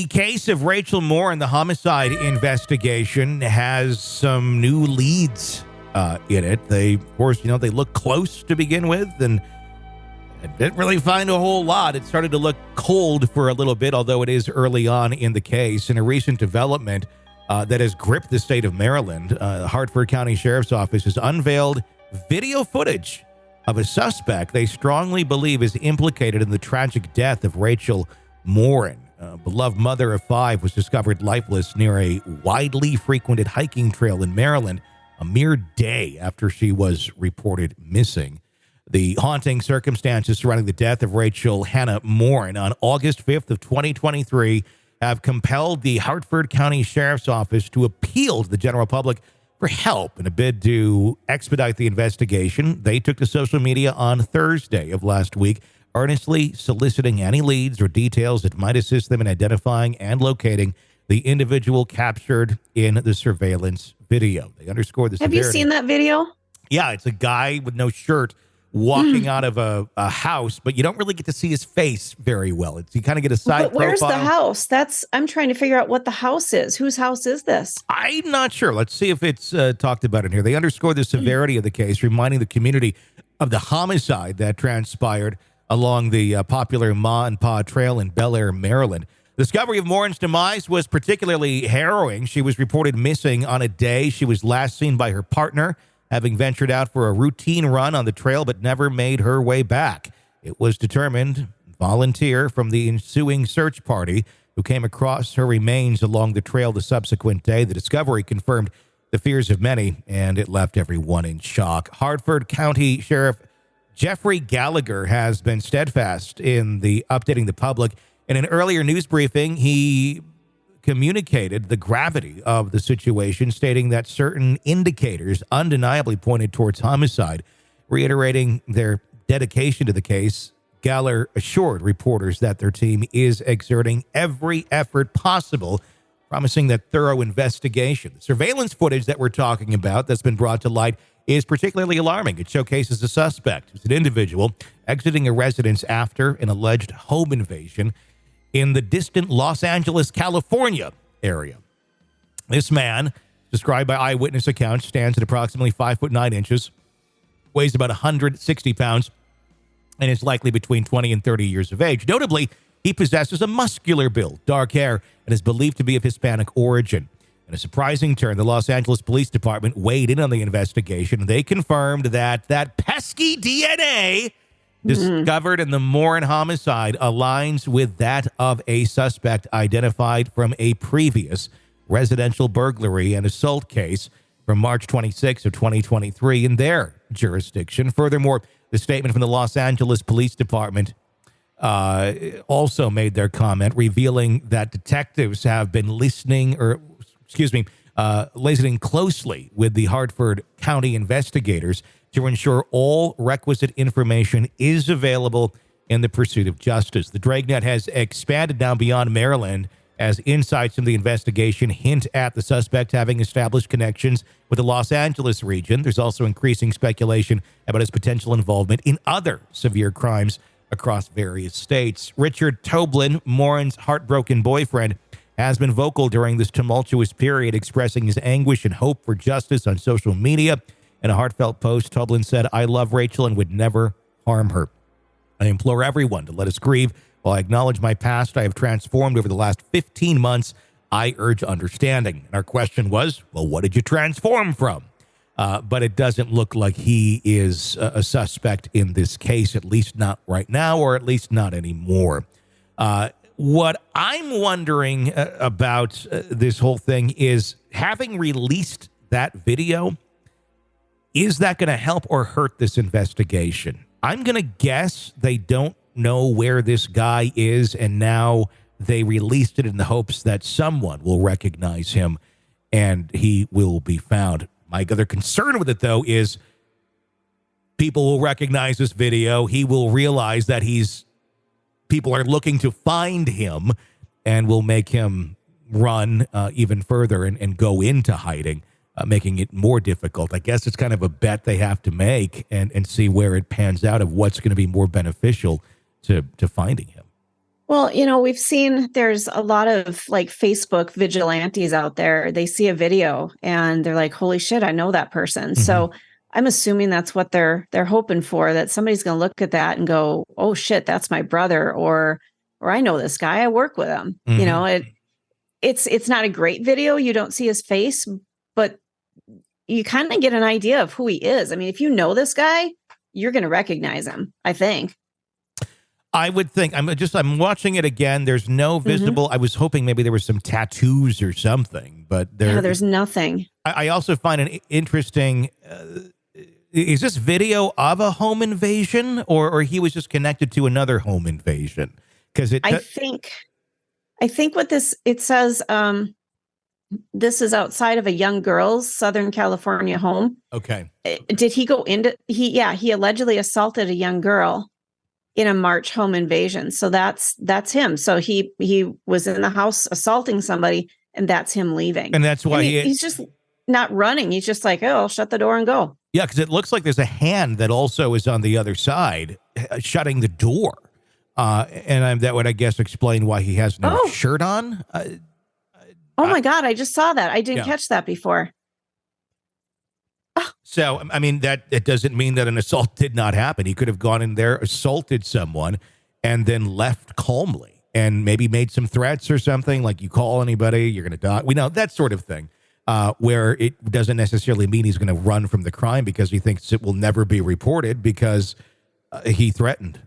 case of Rachel Morin, the homicide investigation, has some new leads in it. They, of course, they look close to begin with, and I didn't really find a whole lot. It started to look cold for a little bit, although it is early on in the case. In a recent development that has gripped the state of Maryland, Harford County Sheriff's Office has unveiled video footage of a suspect they strongly believe is implicated in the tragic death of Rachel Morin. A beloved mother of 5 was discovered lifeless near a widely frequented hiking trail in Maryland a mere day after she was reported missing. The haunting circumstances surrounding the death of Rachel Hannah Morin on August 5th of 2023 have compelled the Harford County Sheriff's Office to appeal to the general public for help in a bid to expedite the investigation. They took to social media on Thursday of last week, earnestly soliciting any leads or details that might assist them in identifying and locating the individual captured in the surveillance video. They underscored the severity. Have you seen that video? Yeah, it's a guy with no shirt walking out of a house, but you don't really get to see his face very well. You kind of get a side profile. But where's the house? I'm trying to figure out what the house is. Whose house is this? I'm not sure. Let's see if it's talked about in here. They underscored the severity of the case, reminding the community of the homicide that transpired along the popular Ma and Pa Trail in Bel Air, Maryland. The discovery of Morin's demise was particularly harrowing. She was reported missing on a day she was last seen by her partner, having ventured out for a routine run on the trail but never made her way back. It was determined volunteer from the ensuing search party who came across her remains along the trail the subsequent day. The discovery confirmed the fears of many, and it left everyone in shock. Harford County Sheriff Jeffery Gahler has been steadfast in updating the public. In an earlier news briefing, he communicated the gravity of the situation, stating that certain indicators undeniably pointed towards homicide. Reiterating their dedication to the case, Gahler assured reporters that their team is exerting every effort possible, promising that thorough investigation. The surveillance footage that we're talking about that's been brought to light is particularly alarming. It showcases a suspect who's an individual exiting a residence after an alleged home invasion in the distant Los Angeles, California area. This man, described by eyewitness accounts, stands at approximately 5'9", weighs about 160 pounds, and is likely between 20 and 30 years of age. Notably, he possesses a muscular build, dark hair, and is believed to be of Hispanic origin. In a surprising turn, the Los Angeles Police Department weighed in on the investigation. They confirmed that pesky DNA discovered in the Morin homicide aligns with that of a suspect identified from a previous residential burglary and assault case from March 26 of 2023 in their jurisdiction. Furthermore, the statement from the Los Angeles Police Department also made their comment, revealing that detectives have been listening closely with the Harford County investigators to ensure all requisite information is available in the pursuit of justice. The dragnet has expanded now beyond Maryland as insights from the investigation hint at the suspect having established connections with the Los Angeles region. There's also increasing speculation about his potential involvement in other severe crimes across various states. Richard Toblin, Morin's heartbroken boyfriend, has been vocal during this tumultuous period, expressing his anguish and hope for justice on social media. In a heartfelt post, Toblin said, "I love Rachel and would never harm her. I implore everyone to let us grieve. While I acknowledge my past, I have transformed over the last 15 months. I urge understanding." And our question was, well, what did you transform from? But it doesn't look like he is a suspect in this case, at least not right now, or at least not anymore. What I'm wondering about this whole thing is, having released that video, is that going to help or hurt this investigation? I'm going to guess they don't know where this guy is, and now they released it in the hopes that someone will recognize him and he will be found. My other concern with it, though, is people will recognize this video. He will realize that people are looking to find him and will make him run even further and go into hiding, making it more difficult. I guess it's kind of a bet they have to make and see where it pans out of what's going to be more beneficial to finding him. Well, we've seen there's a lot of like Facebook vigilantes out there. They see a video and they're like, holy shit, I know that person. Mm-hmm. So I'm assuming that's what they're hoping for, that somebody's going to look at that and go, oh shit, that's my brother, or I know this guy, I work with him. Mm-hmm. It's not a great video. You don't see his face, but you kind of get an idea of who he is. I mean, if you know this guy, you're going to recognize him, I think. I would think. I'm watching it again. There's no visible. I was hoping maybe there were some tattoos or something, but there's nothing. I also find it interesting. Is this video of a home invasion, or he was just connected to another home invasion? Because I think what it says, this is outside of a young girl's Southern California home. Okay. Did he go into he allegedly assaulted a young girl in a March home invasion. So that's him. So he was in the house assaulting somebody, and that's him leaving. And that's why he's just not running. He's just like, oh, I'll shut the door and go. Yeah, because it looks like there's a hand that also is on the other side, shutting the door. And that would, I guess, explain why he has no shirt on. Oh my God, I just saw that. I didn't catch that before. So, I mean, it doesn't mean that an assault did not happen. He could have gone in there, assaulted someone, and then left calmly and maybe made some threats or something, like you call anybody, you're going to die. We know that sort of thing, where it doesn't necessarily mean he's going to run from the crime because he thinks it will never be reported because he threatened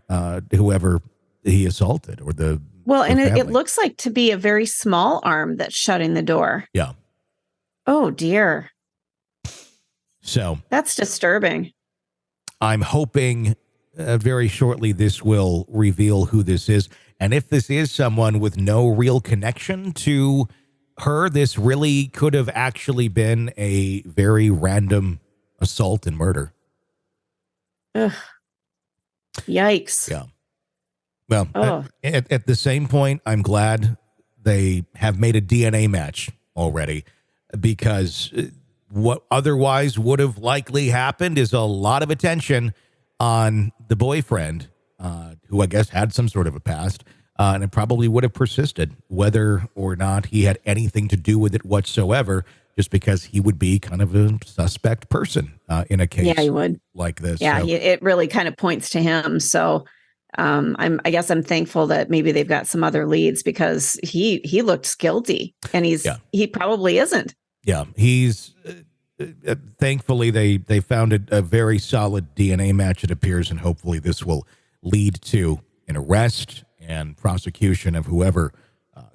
whoever he assaulted or the Well, and it looks like to be a very small arm that's shutting the door. Yeah. Oh, dear. So that's disturbing. I'm hoping very shortly this will reveal who this is. And if this is someone with no real connection to her, this really could have actually been a very random assault and murder. Ugh. Yikes. Yeah. Well, at the same point, I'm glad they have made a DNA match already, because what otherwise would have likely happened is a lot of attention on the boyfriend, who I guess had some sort of a past, and it probably would have persisted, whether or not he had anything to do with it whatsoever, just because he would be kind of a suspect person in a case he would. Like this. Yeah, so. It really kind of points to him. So I guess I'm thankful that maybe they've got some other leads, because he looked guilty, and he probably isn't. Yeah, he's thankfully they found a very solid DNA match, it appears, and hopefully this will lead to an arrest and prosecution of whoever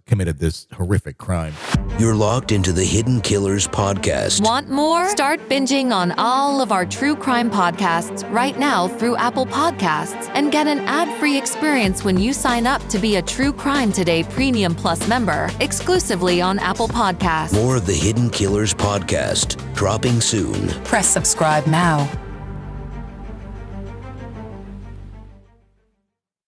committed this horrific crime. You're logged into the Hidden Killers podcast. Want more? Start binging on all of our true crime podcasts right now through Apple Podcasts, and get an ad-free experience when you sign up to be a True Crime Today Premium Plus member, exclusively on Apple Podcasts. More of the Hidden Killers podcast, dropping soon. Press subscribe now.